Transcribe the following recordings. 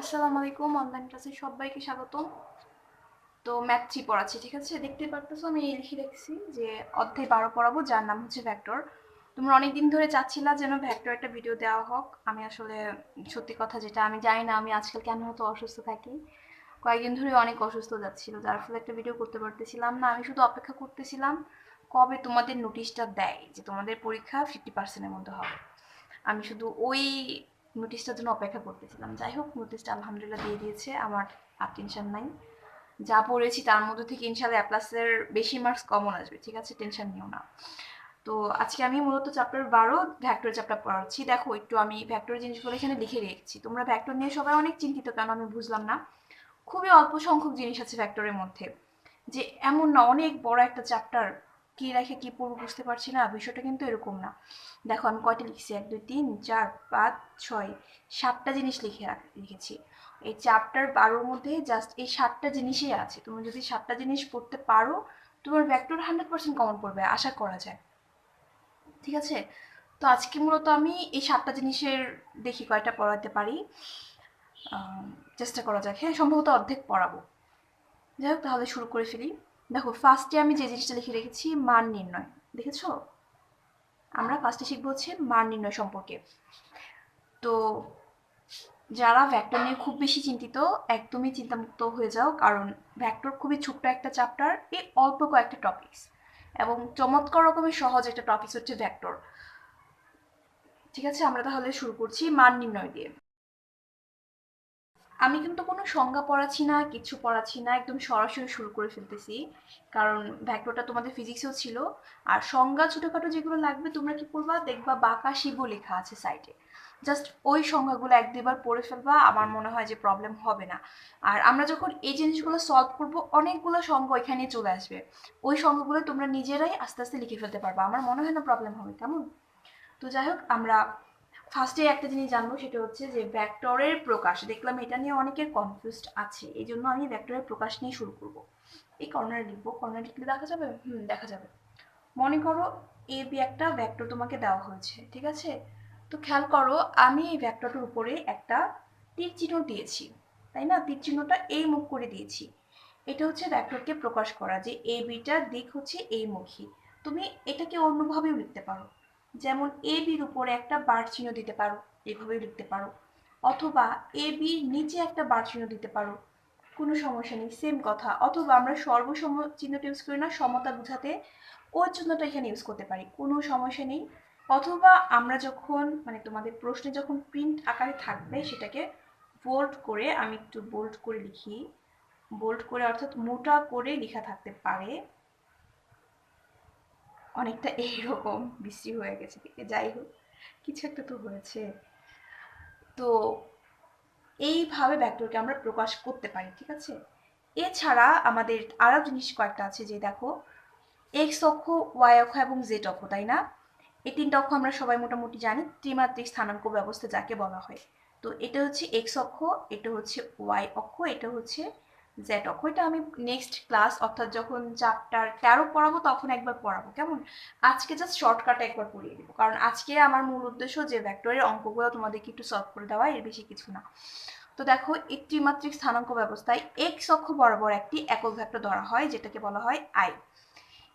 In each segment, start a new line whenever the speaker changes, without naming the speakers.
আসসালামু আলাইকুম, অনলাইন ক্লাসে সবাইকে স্বাগতম। তো ম্যাথ 3 পড়াচ্ছি, ঠিক আছে? দেখতে পারতেছো আমি লিখে রেখেছি যে অধ্যায় 12 পড়াবো, যার নাম হচ্ছে ভেক্টর। তোমরা অনেকদিন ধরে চাচ্ছিলা যেন ভেক্টর একটা ভিডিও দেওয়া হোক। আমি আসলে সত্যি কথা যেটা, আমি জানি না আমি আজকাল কেন হয়তো অসুস্থ থাকি। কয়েকদিন ধরে অনেক অসুস্থ যাচ্ছিল, যার ফলে একটা ভিডিও করতে পারতেছিলাম না। আমি শুধু অপেক্ষা করতেছিলাম কবে তোমাদের নোটিশটা দেয় যে তোমাদের পরীক্ষা 50%-এর মধ্যে হবে। আমি শুধু ওই নোটিশটার জন্য অপেক্ষা করতেছিলাম। যাই হোক, নোটিশটা আলহামদুলিল্লাহ দিয়ে দিয়েছে। আমার আর টেনশন নাই। যা পড়েছি তার মধ্যে থেকে ইনশাল্লাহ এ প্লাসের বেশি মার্কস কমন আসবে, ঠিক আছে? টেনশন নিও না। তো আজকে আমি মূলত চ্যাপ্টার 12 ভেক্টর চ্যাপ্টার পড়াচ্ছি। দেখো একটু আমি ভেক্টর জিনিসগুলো এখানে লিখে রেখেছি। তোমরা ভেক্টর নিয়ে সবাই অনেক চিন্তিত, কেন আমি বুঝলাম না। খুবই অল্প সংখ্যক জিনিস আছে ভেক্টরের মধ্যে, যে এমন না অনেক বড় একটা চ্যাপ্টার কি রেখে কি পড়বো বুঝতে পারছি না, বিষয়টা কিন্তু এরকম না। দেখো আমি কয়টা লিখছি, 1 2 3 4 5 6 7টা জিনিস লিখেছি। এই চ্যাপ্টার 12-র মধ্যে জাস্ট এই 7টা জিনিসই আছে। তুমি যদি 7টা জিনিস পড়তে পারো, তোমার ভেক্টর 100% কমন পড়বে আশা করা যায়, ঠিক আছে? তো আজকে মূলত আমি এই 7টা জিনিসের দেখি কয়টা পড়াতে পারি। চেষ্টা করা যাক, হ্যাঁ, সম্ভবত অর্ধেক পড়াবো। যাই হোক, তাহলে শুরু করে ফেলি। দেখো ফার্স্টে আমি যে জিনিসটা লিখে রেখেছি, মান নির্ণয়। দেখেছো? আমরা ফার্স্টে শিখবো হচ্ছে মান নির্ণয় সম্পর্কে। তো যারা ভেক্টর নিয়ে খুব বেশি চিন্তিত, একদমই চিন্তামুক্ত হয়ে যাও, কারণ ভেক্টর খুবই ছোট্ট একটা চ্যাপ্টার, এই অল্প কয়েকটা টপিকস, এবং চমৎকার রকমের সহজ একটা টপিকস হচ্ছে ভেক্টর। ঠিক আছে, আমরা তাহলে শুরু করছি মান নির্ণয় দিয়ে। আমি কিন্তু কোনো সংজ্ঞা পড়াচ্ছি না, কিছু পড়াচ্ছি না, একদম সরাসরি শুরু করে ফেলতেছি। কারণ ভেক্টরটা তোমাদের ফিজিক্সেও ছিল। আর সংজ্ঞা ছোটখাটো যেগুলো লাগবে তোমরা কি করবা, দেখবা বাঁকা শিবও লেখা আছে সাইডে। জাস্ট ওই সংজ্ঞাগুলো এক দুবার পড়ে ফেলবা, আমার মনে হয় যে প্রবলেম হবে না। আর আমরা যখন এই জিনিসগুলো সলভ করব, অনেকগুলো সংজ্ঞা এখানে চলে আসবে। ওই সংজ্ঞাগুলো তোমরা নিজেরাই আস্তে আস্তে লিখে ফেলতে পারবা, আমার মনে হয় না প্রবলেম হবে, কেমন? তো যাই হোক, আমরা ফার্স্টে একটা জিনিস জানবো, সেটা হচ্ছে যে ভেক্টরের প্রকাশ। দেখলাম এটা নিয়ে অনেকের কনফিউজড আছে, এই জন্য আমি ভেক্টরের প্রকাশ নিয়ে শুরু করব। এই কর্নারে লিখবো, কর্নারে লিখলে দেখা যাবে, দেখা যাবে। মনে করো এ বি একটা ভেক্টর তোমাকে দেওয়া হয়েছে, ঠিক আছে? তো খেয়াল করো, আমি এই ভেক্টরটার উপরে একটা তীর চিহ্ন দিয়েছি, তাই না? তীর চিহ্নটা এই মুখ করে দিয়েছি। এটা হচ্ছে ভেক্টরকে প্রকাশ করা, যে এ বিটার দিক হচ্ছে এই মুখী। তুমি এটাকে অন্যভাবেও লিখতে পারো, যেমন এ বির উপরে একটা বার চিহ্ন দিতে পারো, এভাবেও লিখতে পারো। অথবা এ বির নিচে একটা বার চিহ্ন দিতে পারো, কোনো সমস্যা নেই, সেম কথা। অথবা আমরা সর্বসম চিহ্নটা ইউজ করি না সমতা বোঝাতে, ওই চিহ্নটা এখানে ইউজ করতে পারি, কোনো সমস্যা নেই। অথবা আমরা যখন মানে তোমাদের প্রশ্নে যখন প্রিন্ট আকারে থাকবে, সেটাকে বোল্ড করে, আমি একটু বোল্ড করে লিখি, বোল্ড করে অর্থাৎ মোটা করে লেখা থাকতে পারে, অনেকটা এইরকম বিশ্রী হয়ে গেছে দিকে। যাই হোক, কিছু একটা তো হয়েছে। তো এইভাবে ভেক্টরকে আমরা প্রকাশ করতে পারি, ঠিক আছে? এছাড়া আমাদের আরো জিনিস কয়েকটা আছে, যে দেখো এক্স অক্ষ, ওয়াই অক্ষ এবং জেড অক্ষ, তাই না? এই তিনটা অক্ষ আমরা সবাই মোটামুটি জানি, ত্রিমাত্রিক স্থানাঙ্ক ব্যবস্থা যাকে বলা হয়। তো এটা হচ্ছে এক্স অক্ষ, এটা হচ্ছে ওয়াই অক্ষ, এটা হচ্ছে জেড অক্ষ। এটা আমি নেক্সট ক্লাস অর্থাৎ যখন চ্যাপ্টার 13 পড়াবো তখন একবার পড়াবো, কেমন? আজকে জাস্ট শর্টকাটে একবার পড়িয়ে দিব, কারণ আজকে আমার মূল উদ্দেশ্য যে ভেক্টরের অঙ্কগুলো তোমাদেরকে একটু সলভ করে দেওয়া, এর বেশি কিছু না। তো দেখো এই ত্রিমাত্রিক স্থানাঙ্ক ব্যবস্থায় এক্স অক্ষ বরাবর একটি একক ভেক্টর ধরা হয়, যেটাকে বলা হয় আই।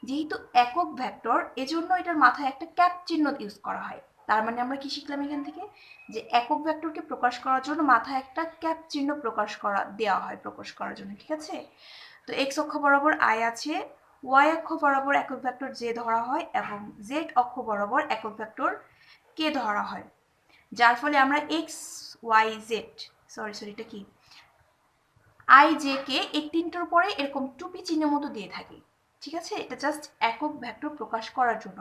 যেহেতু একক ভেক্টর, এজন্য এটার মাথায় একটা ক্যাপ চিহ্ন ইউজ করা হয়। তার মানে আমরা কি শিখলাম এখান থেকে, যে একক ভেক্টরকে প্রকাশ করার জন্য মাথায় একটা ক্যাপ চিহ্ন দেওয়া হয় প্রকাশ করার জন্য, ঠিক আছে? তো এক্স অক্ষ বরাবর আই আছে, ওয়াই অক্ষ বরাবর একক ভেক্টর জে ধরা হয়, এবং জেড অক্ষ বরাবর একক ভেক্টর কে ধরা হয়। যার ফলে আমরা এক্স ওয়াই জেড, সরি এটা কি, আই জে কে এই তিনটার পরে এরকম টুপি চিহ্ন মতো দিয়ে থাকি, ঠিক আছে? এটা জাস্ট একক ভেক্টর প্রকাশ করার জন্য।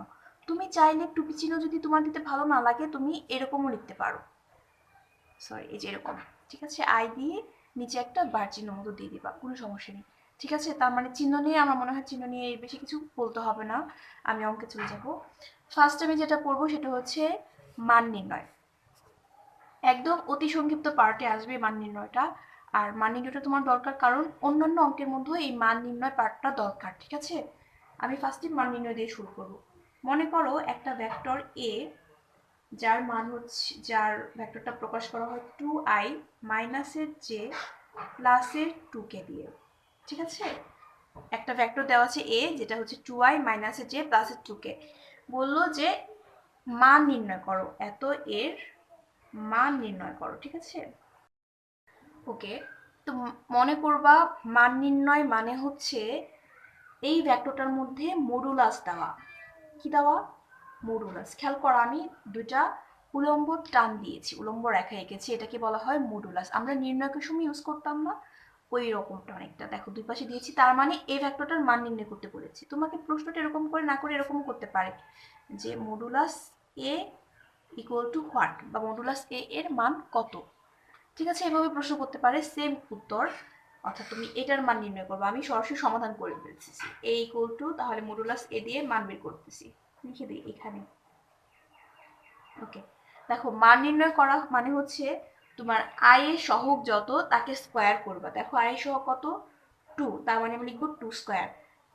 তুমি চাইলে টুপি চিহ্ন যদি তোমার দিতে ভালো না লাগে, তুমি এরকমও লিখতে পারো, সরি এই যে এরকম, ঠিক আছে? আই দিয়ে নিচে একটা বার চিহ্ন মতো দিয়ে দিবা, কোনো সমস্যা নেই, ঠিক আছে? তার মানে চিহ্ন নিয়ে আমার মনে হয় চিহ্ন নিয়ে বেশি কিছু বলতে হবে না, আমি অঙ্কে চলে যাবো। ফার্স্ট আমি যেটা পড়বো সেটা হচ্ছে মান নির্ণয়। একদম অতি সংক্ষিপ্ত পার্টে আসবে মান নির্ণয়টা। আর মান নির্ণয়টা তোমার দরকার, কারণ অন্যান্য অঙ্কের মধ্যে এই মান নির্ণয় পার্টটা দরকার, ঠিক আছে? আমি ফার্স্টে মান নির্ণয় দিয়ে শুরু করব। মনে করো একটা ভেক্টর এ যার ভেক্টরটা প্রকাশ করা হয় 2i মাইনাসের জে প্লাসের 2k দিয়ে। ঠিক আছে, একটা ভেক্টর দেওয়া আছে a, যেটা হচ্ছে 2i মাইনাসের জে প্লাসের 2k। বললো যে মান নির্ণয় করো, এত এর মান নির্ণয় করো। ঠিক আছে, ওকে। তো মনে করবা মান নির্ণয় মানে হচ্ছে এই ভেক্টরটার মধ্যে মডুলাস দেওয়া। কি দেওয়া? মডুলাস। খেয়াল করো, আমি দুইটা উলম্ব টান দিয়েছি, উলম্ব রেখা এঁকেছি, এটাকে বলা হয় মডুলাস। আমরা নির্ণয়কের সময় ইউজ করতাম না, ওই রকমটা অনেকটা। দেখো দুই পাশে দিয়েছি, তার মানে এই ভেক্টরটার মান নির্ণয় করতে বলেছি। তোমাকে প্রশ্নটা এরকম করে না করে এরকমও করতে পারে যে modulus A equal to what, বা মডুলাস এ এর মান কত। ঠিক আছে, এভাবে প্রশ্ন করতে পারে, সেম উত্তর। অর্থাৎ তুমি এটার মান নির্ণয় করবে, আমি সরাসরি সমাধান করে ফেলছি। এ ইকুয়াল টু, তাহলে মডুলাস এ দিয়ে মান বের করতেছি, লিখে দিই এখানে। ওকে, দেখো মান নির্ণয় করা মানে হচ্ছে তোমার আই এর সহগ যত তাকে স্কোয়ার করবা। দেখো আই এর সহগ কত? 2, তার মানে আমি লিখবো 2 স্কোয়ার,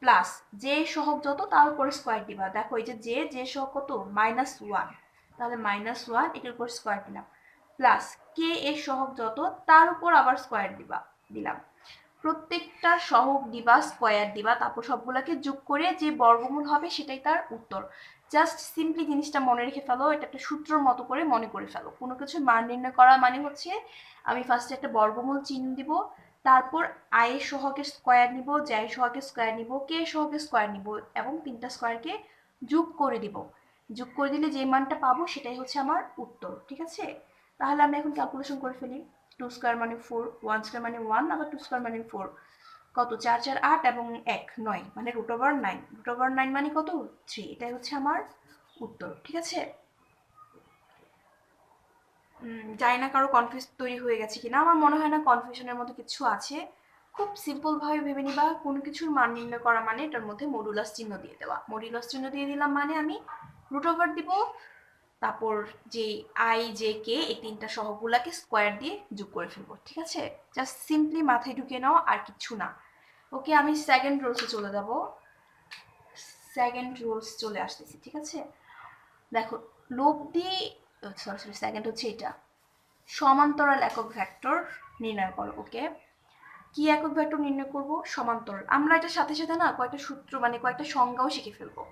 প্লাস জে এর সহগ যত তার উপরে স্কোয়ার দিবা। দেখো এই যে জে সহগ কত? -1, তাহলে -1 এটার উপর স্কোয়ার দিলাম, প্লাস কে এর সহগ যত তার উপর আবার স্কোয়ার দিলাম। প্রত্যেকটা সহগ দিবা, স্কোয়ার দিবা, তারপর সবগুলোকে যোগ করে যে বর্গমূল হবে সেটাই তার উত্তর। জাস্ট সিম্পলি জিনিসটা মনে রেখে ফেলো, এটা একটা সূত্রর মতো করে মনে করে ফেলো। কোনো কিছু মান নির্ণয় করা মানে হচ্ছে আমি ফার্স্টে একটা বর্গমূল চিহ্ন দিব, তারপর আই এর সহগের স্কোয়ার নিব, জে এর সহগের স্কোয়ার নিব, কে এর সহগের স্কোয়ার নিব, এবং তিনটা স্কোয়ারকে যোগ করে দিব। যোগ করে দিলে যে মানটা পাবো সেটাই হচ্ছে আমার উত্তর। ঠিক আছে, তাহলে আমি এখন ক্যালকুলেশন করে ফেলি। 2 স্কোয়ার মানে 4, 1 স্কোয়ার মানে 1, আবার 2 স্কোয়ার মানে 4, কত? 4 4 8 এবং 1 9, মানে √9। √9 মানে কত? 3। এটাই হচ্ছে আমার উত্তর। ঠিক আছে, জানি না কারো কনফিউজ তৈরি হয়ে গেছে কিনা, আমার মনে হয় না কনফিউশনের মতো কিছু আছে। খুব সিম্পল ভাবে ভেবে নিবা, কোনো কিছুর মান নির্ণয় করা মানে এটার মধ্যে মডুলাস চিহ্ন দিয়ে দেওয়া। মডুলাস চিহ্ন দিয়ে দিলাম মানে আমি √, দিব, তারপর যে আই জে কে এই তিনটা সহগুলাকে স্কোয়ার দিয়ে যোগ করে ফেলবো। ঠিক আছে, জাস্ট সিম্পলি মাথায় ঢুকিয়ে নাও, আর কিছু না। ওকে, আমি সেকেন্ড রুলসে চলে যাব। সেকেন্ড রুলস চলে আসতেছি। ঠিক আছে, দেখো লব্ধি, সরি সেকেন্ড হচ্ছে এটা, সমান্তরাল একক ভেক্টর নির্ণয় করো। ওকে, কি একক ভেক্টর নির্ণয় করব? সমান্তরাল। আমরা এটার সাথে সাথে না কয়েকটা সূত্র মানে কয়েকটা সংজ্ঞাও শিখে ফেলবো।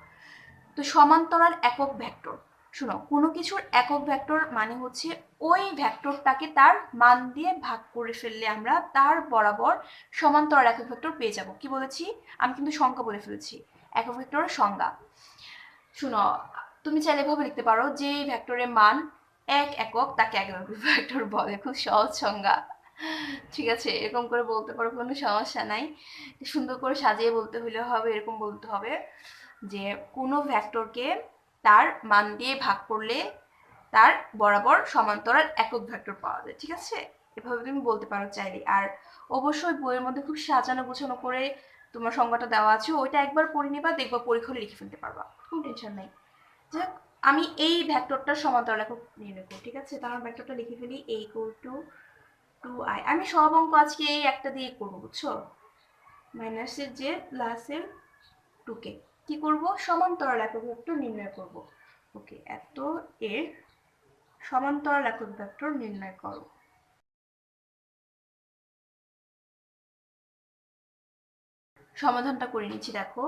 তো সমান্তরাল একক ভেক্টর, শুনো, কোনো কিছুর একক ভেক্টর মানে হচ্ছে ওই ভেক্টরটাকে তার মান দিয়ে ভাগ করে ফেললে আমরা তার বরাবর সমান্তরাল একক ভেক্টর পেয়ে যাব। কি বলেছি? আমি কিন্তু সংখ্যা বলে ফেলেছি, একক ভেক্টরের সংজ্ঞা। শুনো, তুমি চাইলে এভাবে লিখতে পারো যে ভেক্টরের মান 1 একক তাকে একক ভেক্টর বলে। খুব সহজ সংজ্ঞা। ঠিক আছে, এরকম করে বলতে পারো, কোনো সমস্যা নাই। সুন্দর করে সাজিয়ে বলতে হলে হবে, এরকম বলতে হবে যে কোনো ভেক্টরকে তার মান দিয়ে ভাগ করলে তার বরাবর সমান্তরাল একক ভেক্টর পাওয়া যায়। ঠিক আছে, এভাবে তুমি বলতে পারো চাইলে। আর অবশ্যই বইয়ের মধ্যে খুব সাজানো গোছানো করে তোমার সংজ্ঞাটা দেওয়া আছে, ওইটা একবার পড়ে নিবা, দেখবা পরীক্ষা হলে লিখে ফেলতে পারবা, কোনো টেনশন নাই। যাক, আমি এই ভেক্টরটার সমান্তরাল একক নির্ণয় করব। ঠিক আছে, তার ভেক্টরটা লিখে ফেলি, a ইকুয়াল টু 2i। আমি সব অঙ্ক আজকে এই একটা দিয়ে করবো, বুঝছো? মাইনাসের জে প্লাসের 2k। কি করব? সমান্তরাল একক ভেক্টর নির্ণয় করব। ওকে, এত এর সমান্তরাল একক ভেক্টর নির্ণয় করো। সমাধানটা করে নিচ্ছি। দেখো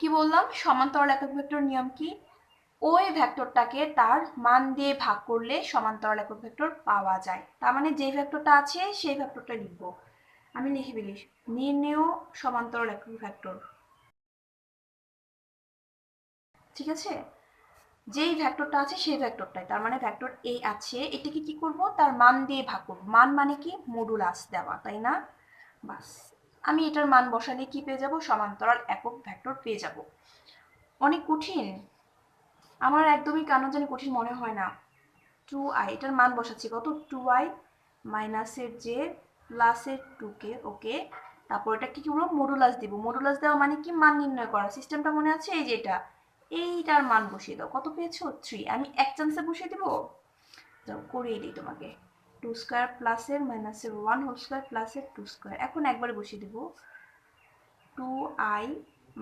কি বললাম, সমান্তরাল একক ভেক্টর নিয়ম কি? ওই ভেক্টরটাকে তার মান দিয়ে ভাগ করলে সমান্তরাল একক ভেক্টর পাওয়া যায়। তার মানে যে ভেক্টরটা আছে সেই ভেক্টরটা লিখবো। আমি লিখে ফেলি, নির্ণেয় সমান্তরাল একক ভেক্টর। ঠিক আছে, যেই ভেক্টরটা আছে সেই ভেক্টরটাই, তার মানে ভেক্টর এ আছে, এটাকে কি করব? তার মান দিয়ে ভাগ করব। মান মানে কি? মডুলাস দেওয়া, তাই না? বাস, আমি এটার মান বসালে কি পেয়ে যাব? সমান্তরাল একক ভেক্টর পেয়ে যাব। অনেক কঠিন? আমার একদমই কেন জানি কঠিন মনে হয় না। 2i, এটার মান বসাচ্ছি কত? 2i মাইনাসের জে প্লাসের 2k। ওকে, তারপর এটা কি করবো? মডুলাস দিব। মডুলাস দেওয়া মানে কি? মান নির্ণয় করা। সিস্টেমটা মনে আছে? এই যে এটা, এইটার মান বসিয়ে দাও। কত পেয়েছো? 3। আমি এক চান্সে বসিয়ে দিব, যাও করিয়ে দিই তোমাকে। 2 স্কোয়ার প্লাসের মাইনাসের 1 হোল স্কোয়ার প্লাসের 2 স্কোয়ার। এখন একবারে বসিয়ে দিব, 2i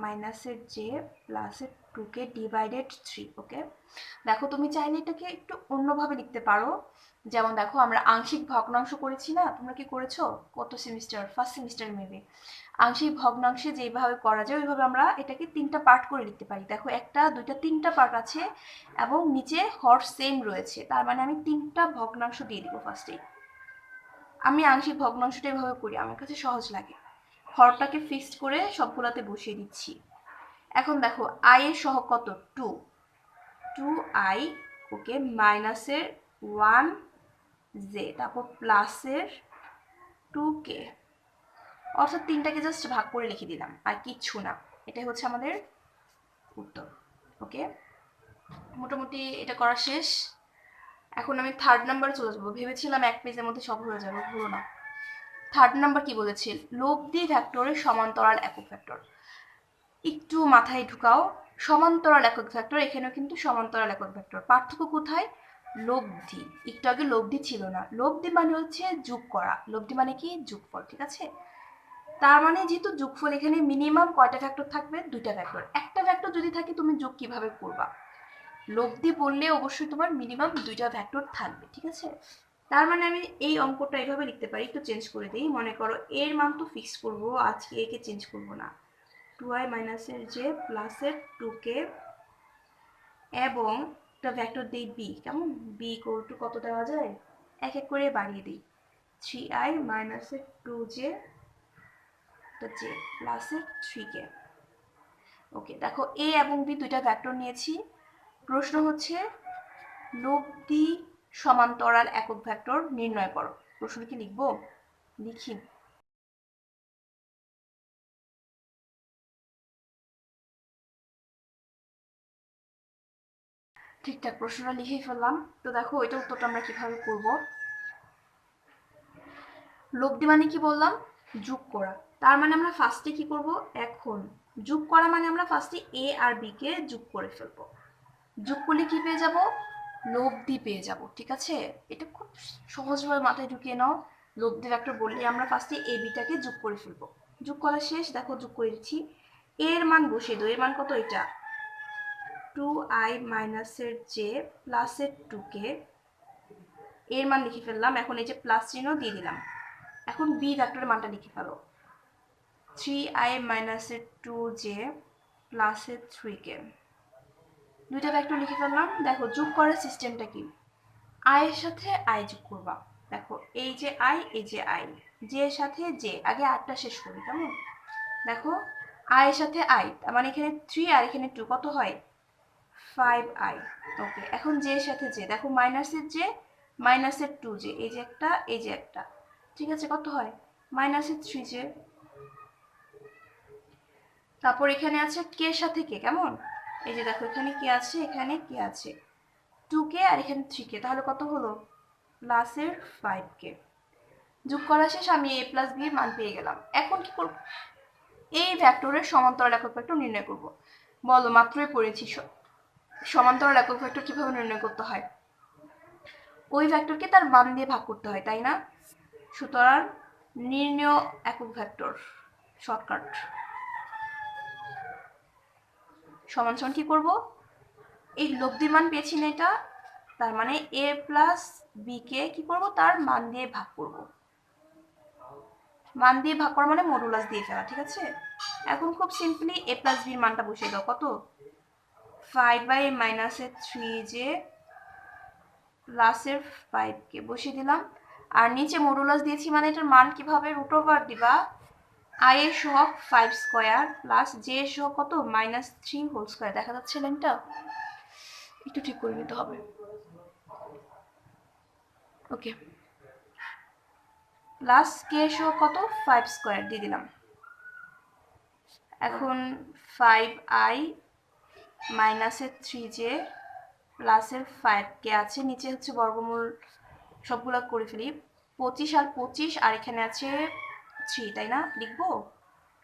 মাইনাসের জে প্লাসের 2k ডিভাইডেড 3। ওকে, দেখো তুমি চাইলে এটাকে একটু অন্যভাবে লিখতে পারো। যেমন দেখো আমরা আংশিক ভগ্নাংশ করেছি না, তোমরা কি করেছো কত সেমিস্টার, ফার্স্ট সেমিস্টার মেবি। আংশিক ভগ্নাংশে যেভাবে করা যায় ওইভাবে আমরা এটাকে 3টা পার্ট করে লিখতে পারি। দেখো 1টা 2টা 3টা পার্ট আছে এবং নিচে হর সেম রয়েছে, তার মানে আমি 3টা ভগ্নাংশ দিয়ে দিব ফার্স্টেই। আমি আংশিক ভগ্নাংশটা এভাবে করি, আমার কাছে সহজ লাগে। হরটাকে ফিক্সড করে সবগুলাতে বসিয়ে দিচ্ছি। এখন দেখো আই এর সহগ কত, 2i, ওকে, মাইনাসের 1j, তারপর প্লাসের 2k, অর্থাৎ 3টাকে জাস্ট ভাগ করে লিখে দিলাম আর কিচ্ছু না। এটাই হচ্ছে আমাদের উত্তর। ওকে, মোটামুটি এটা করা শেষ। এখন আমি 3rd নাম্বারে চলে যাবো। ভেবেছিলাম এক পেজের মধ্যে সব হয়ে যাবে, হলো না। 3rd নাম্বার কি বলেছে, লব্ধি ভেক্টরের সমান্তরাল একক ভেক্টর। একটু মাথায় ঢুকাও, সমান্তরাল একক ভেক্টর, এখানেও কিন্তু সমান্তরাল একক ভেক্টর। পার্থক্য কোথায়, লব্ধি। একটু আগে লব্ধি ছিল না, লব্ধি মানে হচ্ছে যোগ করা, লব্ধি মানে কি যোগফল, ঠিক আছে। তার মানে যেহেতু যোগফল, এখানে মিনিমাম কয়টা ভেক্টর থাকবে, 2টা ভেক্টর। একটা ভেক্টর যদি থাকে তুমি যোগ কিভাবে করবা, লব্ধি বললে অবশ্যই তোমার মিনিমাম 2টা ভেক্টর থাকবে, ঠিক আছে। তার মানে আমি এই অঙ্কটা এইভাবে লিখতে পারি, একটু চেঞ্জ করে দিই। মনে করো এর মান তো ফিক্স করবো, আজকে একে চেঞ্জ করবো না, 2i মাইনাসের যে প্লাসের 2k এবং একটা ভেক্টর দিই b, কেমন, b ইকুয়াল টু কত দেওয়া যায়, এক এক করে বাড়িয়ে দিই, 3i মাইনাসের 2j প্লাসের 3k। ওকে, দেখো a এবং b 2টা ভেক্টর নিয়েছি। প্রশ্ন হচ্ছে লব্ধি সমান্তরাল একক ভেক্টর নির্ণয় করো। প্রশ্ন কি লিখবো, লিখি। ঠিকঠাক প্রশ্নটা লিখেই ফেললাম। তো দেখো এটা উত্তরটা আমরা কিভাবে করব। লব্ধি মানে কি বললাম, যোগ করা। তার মানে আমরা ফার্স্টে কি করব, এখন যোগ করা মানে আমরা ফার্স্টে a আর b কে যোগ করে ফেলবো। যোগ করলে কি পেয়ে যাব, লব্ধি পেয়ে যাব, ঠিক আছে। এটা খুব সহজভাবে মাথায় ঢুকিয়ে নাও। লব্ধি ভেক্টর বললে আমরা ফার্স্টে a bটাকে যোগ করে ফেলবো। যোগ করা শেষ, দেখো যোগ করে দিচ্ছি। এর মান বসিয়ে দাও, এর মান কত, এটা 2i মাইনাসের যে প্লাসের 2k, এর মান লিখে ফেললাম। এখন এই যে প্লাস চিহ্ন দিয়ে দিলাম। এখন বি ভেক্টরের মানটা লিখে ফেলো, 3i মাইনাসের 2j প্লাসের 3k। 2টা ভেক্টর লিখে ফেললাম। দেখো যোগ করার সিস্টেমটা কি, i এর সাথে i যোগ করবা। দেখো এই যে i, এই যে i, j এর সাথে j, আগে 8টা শেষ করি, কেমন। দেখো i এর সাথে i, তার মানে এখানে 3 আর এখানে 2, কত হয় 5i। ওকে, এখন j এর সাথে j, দেখো মাইনাসের j মাইনাসের 2j, এই যে একটা এই যে একটা, ঠিক আছে, কত হয় মাইনাসের 3j। তারপর এখানে আছে কে এর সাথে কে, কেমন, এই যে দেখো এখানে কে আছে, এখানে কে আছে, 2k আর এখানে 3k, তাহলে কত হলো প্লাসের 5k। যোগ করা শেষ, আমি a প্লাস b এর মান পেয়ে গেলাম। এখন কি করব, এই ভেক্টরের সমান্তরাল একক ভেক্টর নির্ণয় করব। বলো, মাত্রই পড়েছি সমান্তরাল একক ভেক্টর কিভাবে নির্ণয় করতে হয়, ওই ভেক্টরকে তার মান দিয়ে ভাগ করতে হয়, তাই না। সুতরাং নির্ণয় একক ভেক্টর শর্টকাট সমান সমান কি করব, এই লব্ধি মান পেয়েছি না এটা, তার মানে a প্লাস বি কে কি করব, তার মান দিয়ে ভাগ করব। মান দিয়ে ভাগ করা মানে মডুলাস দিয়ে ফেলা, ঠিক আছে। এখন খুব সিম্পলি a প্লাস বির মানটা বসিয়ে দাও, কত 5i মাইনাসের 3j প্লাসের 5k বসিয়ে দিলাম। আর নিচে মডুলাস দিয়েছি মানে এটার মান কিভাবে, রুট ওভার দিবা i এর সহগ 5 স্কয়ার প্লাস j এর সহগ কত -3 হোল স্কয়ার। দেখা যাচ্ছে লাইনটা, একটু ঠিক করে নিতে হবে। ওকে, প্লাস k এর সহগ কত 5 স্কয়ার দিয়ে দিলাম। এখন 5i মাইনাসের 3j প্লাসের 5k আছে, নিচে হচ্ছে বর্গমূল সবগুলো করে ফেলি, 25 আর 25 আর এখানে আছে 3, তাই না, লিখবো,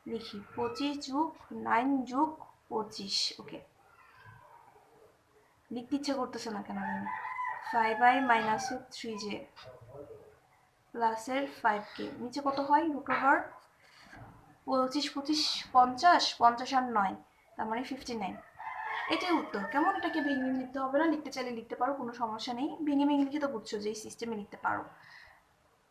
লিখি 25 যোগ 9 যোগ 25। ওকে, লিখতে ইচ্ছে করতেছে না কেন জানি। 5i মাইনাসের 3j প্লাসের 5k, নিচে কত হয় রুট ওভার 25 25 50 50 আর 9, তার মানে 59। এটাই উত্তর। কেমন? এটাকে ভেঙে ভেঙে লিখতে হবে না, লিখতে চাইলে লিখতে পারো, কোনো সমস্যা নেই। ভেঙে ভেঙে লিখে তো বুঝছো যে এই সিস্টেমে লিখতে পারো।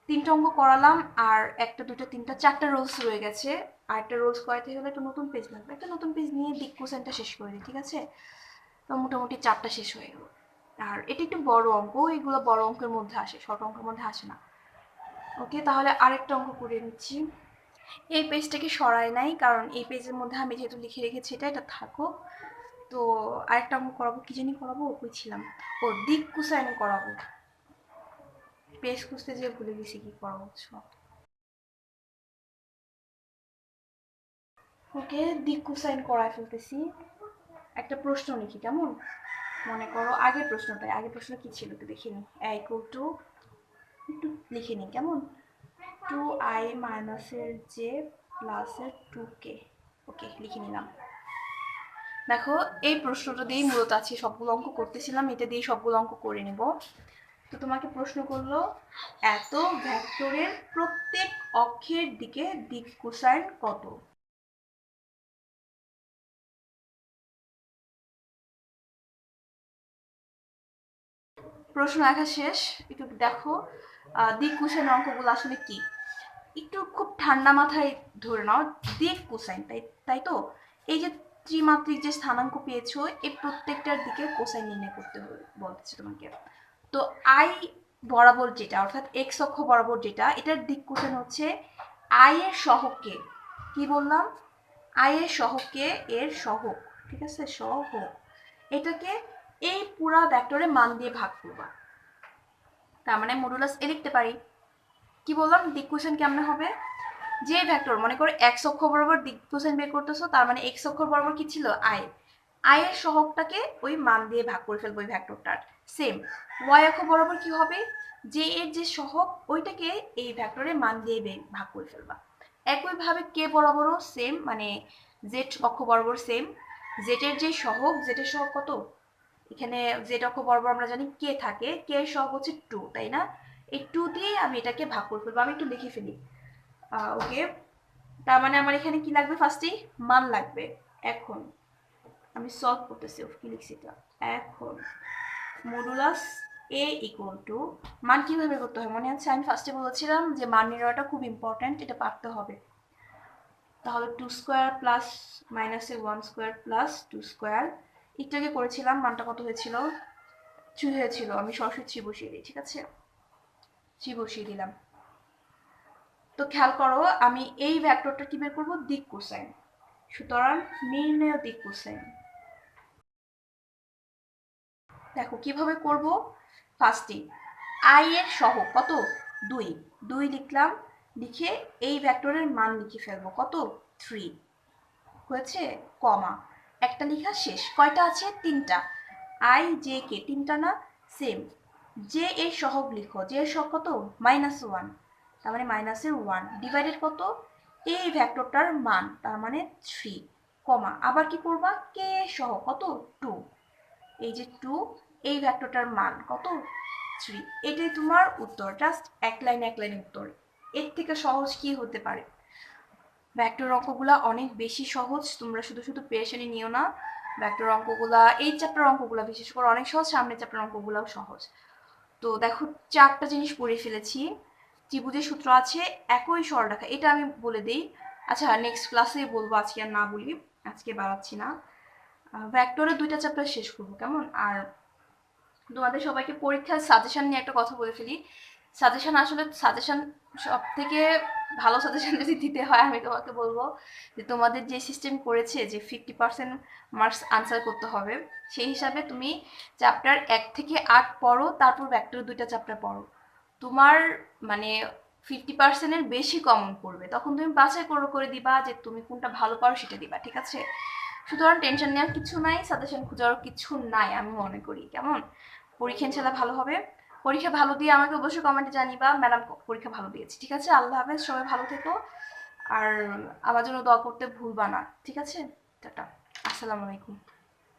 3টা অঙ্ক করালাম, আর 1টা 2টা 3টা 4টা রোলস রয়ে গেছে। আর একটা রোলস করাতে হলে একটা নতুন পেজ লাগবে, একটা নতুন পেজ নিয়ে দিক কোসাইনটা শেষ করে দিই, ঠিক আছে? তো মোটামুটি 4টা শেষ হয়ে গেল। আর এটা একটু বড় অঙ্ক, এগুলো বড় অঙ্কের মধ্যে আসে, ছোট অঙ্কের মধ্যে আসে না। ওকে, তাহলে আরেকটা অঙ্ক করে নিচ্ছি। এই পেজটাকে সরাই নাই, কারণ এই পেজের মধ্যে আমি যেহেতু লিখে রেখেছি এটা থাকুক। তো আরেকটা অঙ্ক করাবো, কি জানি করাবো, কই ছিলাম, ও দিক কোসাইন করাবো। পেজ খুঁজতে যেয়ে ভুলে গেছি কি করাবো। ওকে, দিক কোসাইন করায় ফেলতেছি। একটা প্রশ্ন লিখি, কেমন? মনে করো আগের প্রশ্ন কি ছিল একটু দেখে নি। ইকুয়াল টু, একটু লিখে নি, কেমন? 2i মাইনাসের জে প্লাসের 2k। ওকে, লিখে নিলাম। দেখো, এই প্রশ্নটা দিয়েই মূলত আছে সবগুলো অঙ্ক করতেছিলাম, এটা দিয়ে সবগুলো অঙ্ক করে নেব। তো তোমাকে প্রশ্ন করলো, এত ভেক্টরের প্রত্যেক অক্ষের দিকে দিক কোসাইন কত? প্রশ্ন লেখা শেষ। একটু দেখো দিক কোসাইন অঙ্কগুলো আসলে কি, একটু খুব ঠান্ডা মাথায় ধরে নাও। দিক কোসাইন, তাই তো? এই যে ত্রিমাত্রিক যে স্থানাঙ্ক পেয়েছো, এই প্রত্যেকটার দিকে কোসাইন নির্ণয় করতে বলতেছে তোমাকে। তো আই বরাবর যেটা, অর্থাৎ এক্স অক্ষ বরাবর যেটা, এটার দিক কোসাইন হচ্ছে আই এর সহগকে, কি বললাম, আই এর সহগকে, এর সহগ, ঠিক আছে, সহগ, এটাকে এই পুরা ভেক্টরে মান দিয়ে ভাগ করবা। তার মানে মডুলাস এ লিখতে পারি। কি বললাম, দিক কোসাইন কেমন হবে? যে ভেক্টর, মনে করো এক্স অক্ষ বরাবর দিক কোসাইন বের করতেছো, তার মানে এক্স অক্ষ বরাবর কি ছিল, আই। আই এর সহগটাকে ওই মান দিয়ে ভাগ করে ফেলবো ওই ভেক্টরটার। সেম ওয়াই অক্ষ বরাবর কি হবে, যে এর যে সহগ ওইটাকে এই ভেক্টরের মান দিয়ে ভাগ করে ফেলবা। একইভাবে কে বরাবরও সেম, মানে জেড অক্ষ বরাবর সেম। জেড এর যে সহগ, জেড এর সহগ কত, এখানে জেড অক্ষ বরাবর আমরা জানি কে থাকে, কে এর সহগ হচ্ছে 2, তাই না? এই 2 দিয়ে আমি এটাকে ভাগ করে ফেলবো। আমি একটু লিখে ফেলি। ওকে, তার মানে আমার এখানে কি লাগবে, ফার্স্টেই মান লাগবে। এখন আমি সলভ করতেছি, কি লিখছি এটা, এখন মডুলাস এ ইকুয়াল টু, মান কিভাবে করতে হয় মনে আছে? আমি ফার্স্টে বলেছিলাম যে মান নির্ণয়টা খুব ইম্পর্টেন্ট, এটা পারতে হবে। তাহলে 2 স্কোয়ার প্লাস মাইনাসের 1 স্কোয়ার প্লাস 2 স্কোয়ার, একটু আগে করেছিলাম, মানটা কত হয়েছিল, 3 হয়েছিল। আমি সরাসরি 3 বসিয়ে দিই, ঠিক আছে, 3 বসিয়ে দিলাম। তো খেয়াল করো, আমি এই ভেক্টরটা কি বের করবো, দিক কোসাইন। সুতরাং নির্ণয় দিক কোসাইন। দেখো কিভাবে করব, ফার্স্টে আই এর সহগ কত, 2, 2 লিখলাম, লিখে এই ভেক্টরের মান লিখে ফেলবো, কত, 3 হয়েছে, কমা, একটা লেখা শেষ। কয়টা আছে, 3টা। আই জে কে 3টা না, সেম। জে এর সহগ লিখো, জে এর সহগ কত, -1, তার মানে মাইনাসের 1 ডিভাইডেড কত, এই ভেক্টরটার মান, তার মানে 3, কমা, আবার কি করবা, কে এর সহগ কত, 2, এই যে 2, এই ভেক্টরটার মান কত, 3। এটাই তোমার উত্তর, জাস্ট এক লাইন উত্তর। এর থেকে সহজ কি হতে পারে? ভেক্টর অঙ্কগুলা অনেক বেশি সহজ, তোমরা শুধু শুধু পেরেশানি নিও না। ভেক্টর অঙ্কগুলা, এই চ্যাপ্টার অঙ্কগুলা বিশেষ করে অনেক সহজ, সামনের চ্যাপ্টার অঙ্কগুলাও সহজ। তো দেখো 4টা জিনিস পড়ে ফেলেছি। ত্রিভুজের সূত্র আছে, একই সরলরেখা, এটা আমি বলে দিই। আচ্ছা, নেক্সট ক্লাসে বলবো, আজকে আর না বলি, আজকে বাড়াচ্ছি না। ভেক্টরের 2টা চ্যাপ্টার শেষ করবো, কেমন? আর তোমাদের সবাইকে পরীক্ষার সাজেশন নিয়ে একটা কথা বলে ফেলি। সাজেশন সব থেকে ভালো সাজেশন যদি দিতে হয়, আমি তোমাকে বলবো যে তোমাদের যে সিস্টেম করেছে যে 50% মার্কস আনসার করতে হবে, সেই হিসাবে তুমি চ্যাপ্টার 1 থেকে 8 পড়ো, তারপর ভেক্টর 2টা চ্যাপ্টার পড়ো। তোমার মানে 50%-এর বেশি কমন পড়বে, তখন তুমি বাছাই করে দিবা যে তুমি কোনটা ভালো পারো সেটা দিবা, ঠিক আছে? সুতরাং টেনশন নেওয়ার কিছু নাই, সাজেশন খোঁজার কিছু নাই, আমি মনে করি, কেমন? পরীক্ষা ইনশাল্লাহ ভালো হবে। পরীক্ষা ভালো দিয়ে আমাকে অবশ্যই কমেন্টে জানিবা, ম্যাডাম পরীক্ষা ভালো দিয়েছি, ঠিক আছে? আল্লাহ হাফেজ, সবাই ভালো থেকো। আর আমার জন্য দোয়া করতে ভুলবা না, ঠিক আছে? টাটা, আসসালামু আলাইকুম।